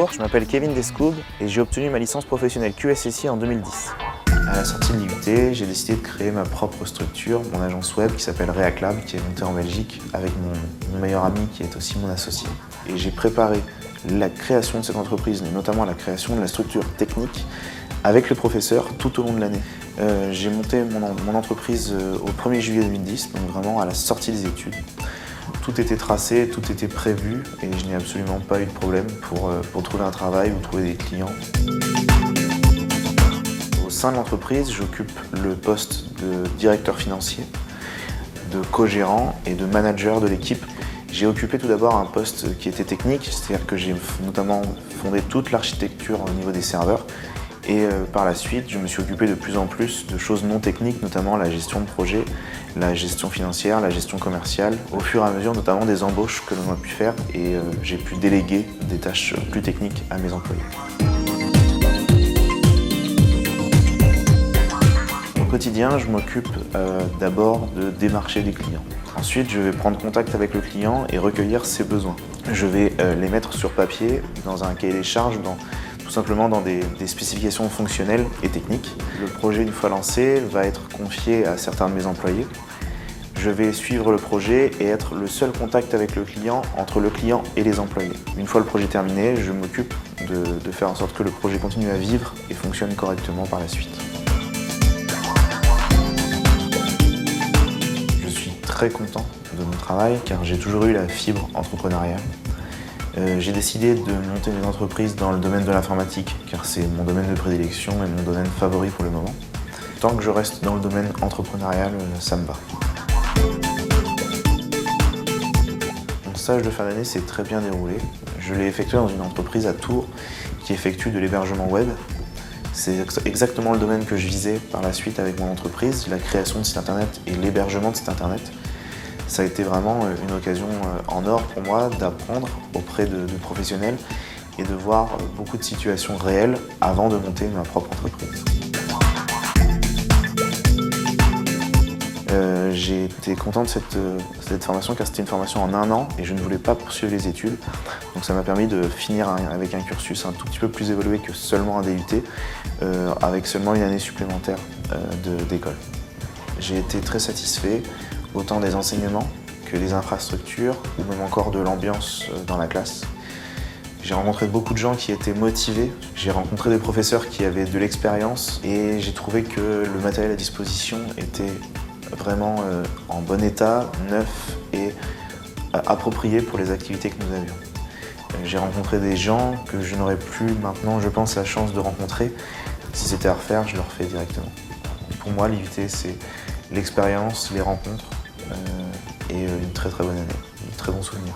Bonjour, je m'appelle Kevin Descoub et j'ai obtenu ma licence professionnelle QSSI en 2010. À la sortie de l'IUT, j'ai décidé de créer ma propre structure, mon agence web qui s'appelle Reaclab, qui est montée en Belgique avec mon meilleur ami qui est aussi mon associé. Et j'ai préparé la création de cette entreprise, et notamment la création de la structure technique avec le professeur tout au long de l'année. J'ai monté mon entreprise au 1er juillet 2010, donc vraiment à la sortie des études. Tout était tracé, tout était prévu et je n'ai absolument pas eu de problème pour trouver un travail ou trouver des clients. Au sein de l'entreprise, j'occupe le poste de directeur financier, de co-gérant et de manager de l'équipe. J'ai occupé tout d'abord un poste qui était technique, c'est-à-dire que j'ai notamment fondé toute l'architecture au niveau des serveurs. Et par la suite, je me suis occupé de plus en plus de choses non techniques, notamment la gestion de projet, la gestion financière, la gestion commerciale, au fur et à mesure notamment des embauches que l'on a pu faire et j'ai pu déléguer des tâches plus techniques à mes employés. Au quotidien, je m'occupe d'abord de démarcher des clients. Ensuite, je vais prendre contact avec le client et recueillir ses besoins. Je vais les mettre sur papier dans un cahier des charges, tout simplement dans des spécifications fonctionnelles et techniques. Le projet, une fois lancé, va être confié à certains de mes employés. Je vais suivre le projet et être le seul contact avec le client entre le client et les employés. Une fois le projet terminé, je m'occupe de faire en sorte que le projet continue à vivre et fonctionne correctement par la suite. Je suis très content de mon travail car j'ai toujours eu la fibre entrepreneuriale. J'ai décidé de monter une entreprise dans le domaine de l'informatique car c'est mon domaine de prédilection et mon domaine favori pour le moment. Tant que je reste dans le domaine entrepreneurial, ça me va. Mon stage de fin d'année s'est très bien déroulé. Je l'ai effectué dans une entreprise à Tours qui effectue de l'hébergement web. C'est exactement le domaine que je visais par la suite avec mon entreprise, la création de sites internet et l'hébergement de sites internet. Ça a été vraiment une occasion en or pour moi d'apprendre auprès de professionnels et de voir beaucoup de situations réelles avant de monter ma propre entreprise. J'ai été content de cette formation car c'était une formation en 1 an et je ne voulais pas poursuivre les études. Donc ça m'a permis de finir avec un cursus un tout petit peu plus évolué que seulement un DUT, avec seulement une année supplémentaire d'école. J'ai été très satisfait, autant des enseignements que des infrastructures ou même encore de l'ambiance dans la classe. J'ai rencontré beaucoup de gens qui étaient motivés, j'ai rencontré des professeurs qui avaient de l'expérience et j'ai trouvé que le matériel à disposition était vraiment en bon état, neuf et approprié pour les activités que nous avions. J'ai rencontré des gens que je n'aurais plus maintenant, je pense, la chance de rencontrer. Si c'était à refaire, je le refais directement. Pour moi, l'IUT, c'est l'expérience, les rencontres et une très très bonne année, un très bon souvenir.